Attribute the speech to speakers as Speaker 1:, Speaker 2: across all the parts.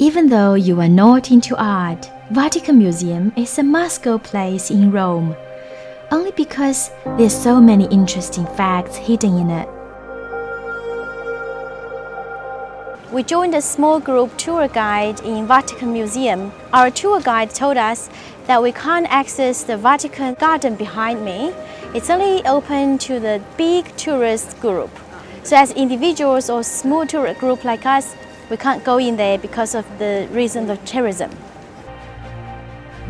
Speaker 1: Even though you are not into art, Vatican Museum is a must-go place in Rome, only because there's so many interesting facts hidden in it. We joined a small group tour guide in Vatican Museum. Our tour guide told us that we can't access the Vatican garden behind me. It's only open to the big tourist group. So as individuals or small tour group like us, we can't go in there because of the reason of tourism.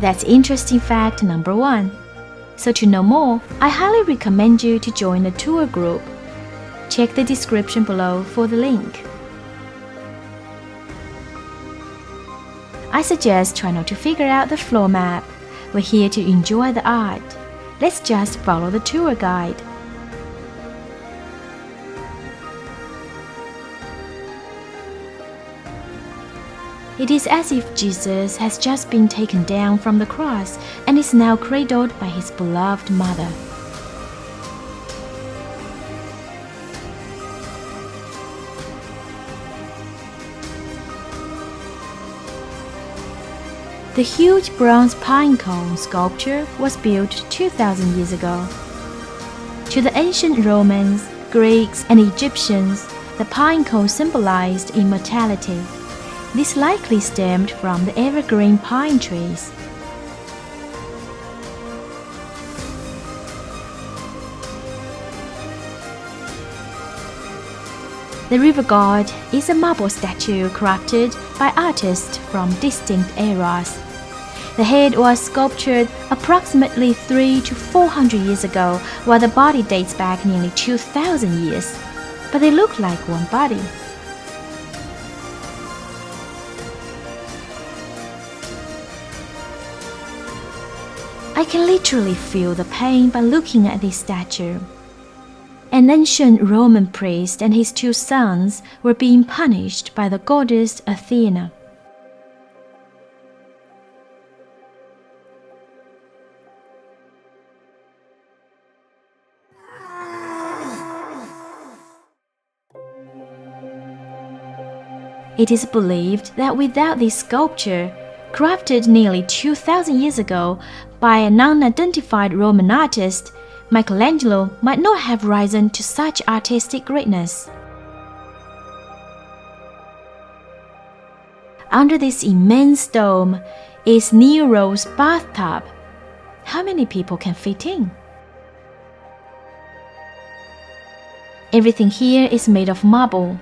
Speaker 1: That's interesting fact number 1. So to know more, I highly recommend you to join a tour group. Check the description below for the link. I suggest try not to figure out the floor map. We're here to enjoy the art. Let's just follow the tour guide. It is as if Jesus has just been taken down from the cross and is now cradled by his beloved mother. The huge bronze pine cone sculpture was built 2,000 years ago. To the ancient Romans, Greeks, and Egyptians, the pine cone symbolized immortality. This likely stemmed from the evergreen pine trees. The river god is a marble statue crafted by artists from distinct eras. The head was sculptured approximately 300 to 400 years ago, while the body dates back nearly 2,000 years. But they look like one body. I can literally feel the pain by looking at this statue. An ancient Roman priest and his 2 sons were being punished by the goddess Athena. It is believed that without this sculpture, crafted nearly 2,000 years ago by an unidentified Roman artist, Michelangelo might not have risen to such artistic greatness. Under this immense dome is Nero's bathtub. How many people can fit in? Everything here is made of marble,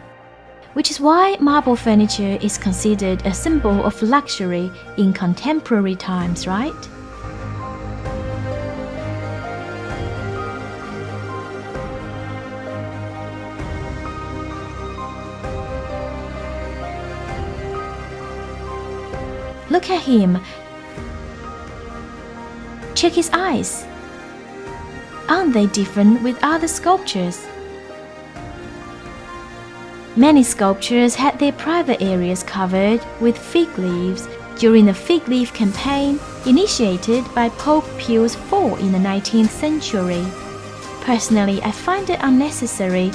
Speaker 1: which is why marble furniture is considered a symbol of luxury in contemporary times, right? Look at him. Check his eyes. Aren't they different with other sculptures? Many sculptures had their private areas covered with fig leaves during the fig leaf campaign initiated by Pope Pius IV in the 19th century. Personally, I find it unnecessary.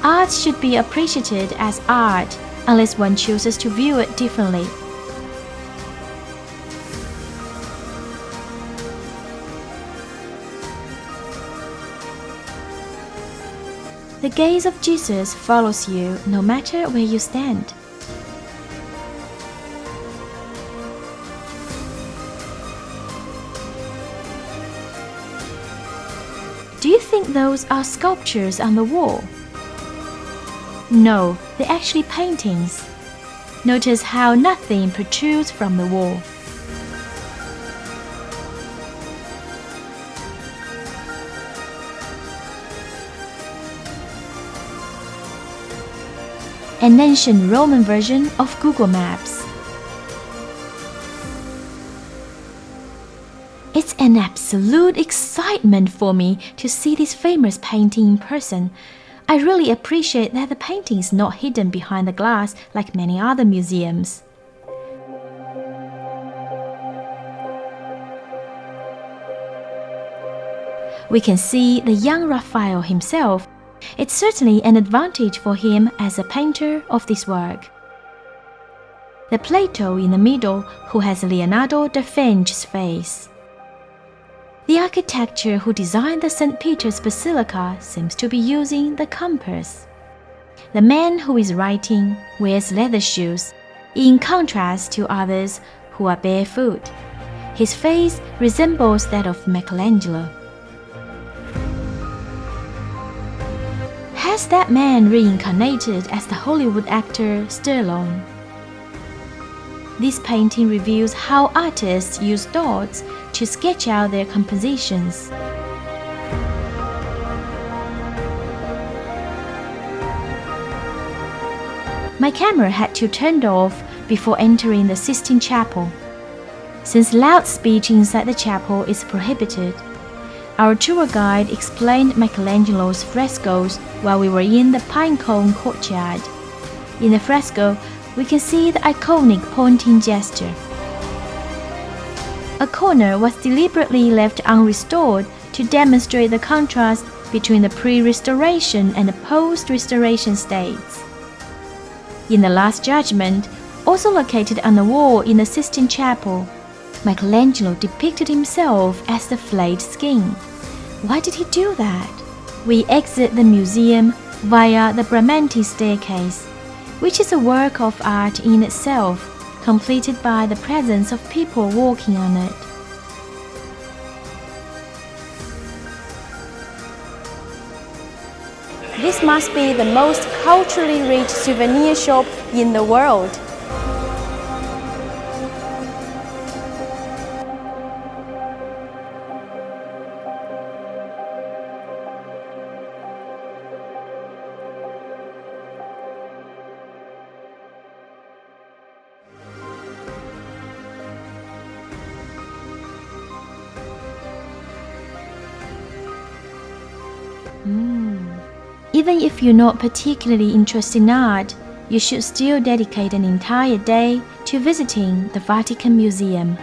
Speaker 1: Art should be appreciated as art, unless one chooses to view it differently. The gaze of Jesus follows you no matter where you stand. Do you think those are sculptures on the wall? No, they're actually paintings. Notice how nothing protrudes from the wall. An ancient Roman version of Google Maps. It's an absolute excitement for me to see this famous painting in person. I really appreciate that the painting is not hidden behind the glass like many other museums. We can see the young Raphael himself. It's certainly an advantage for him as a painter of this work. the Plato in the middle who has Leonardo da Vinci's face. The architecture who designed the St. Peter's Basilica seems to be using the compass. The man who is writing wears leather shoes, in contrast to others who are barefoot. His face resembles that of Michelangelo. Has that man reincarnated as the Hollywood actor Stallone? This painting reveals how artists use dots to sketch out their compositions. My camera had to turn off before entering the Sistine Chapel. Since loud speech inside the chapel is prohibited, our tour guide explained Michelangelo's frescoes while we were in the pinecone courtyard. In the fresco, we can see the iconic pointing gesture. A corner was deliberately left unrestored to demonstrate the contrast between the pre-restoration and the post-restoration states. In the Last Judgment, also located on the wall in the Sistine Chapel, Michelangelo depicted himself as the flayed skin. Why did he do that? We exit the museum via the Bramante staircase, which is a work of art in itself, completed by the presence of people walking on it. This must be the most culturally rich souvenir shop in the world. Even if you're not particularly interested in art, you should still dedicate an entire day to visiting the Vatican Museum.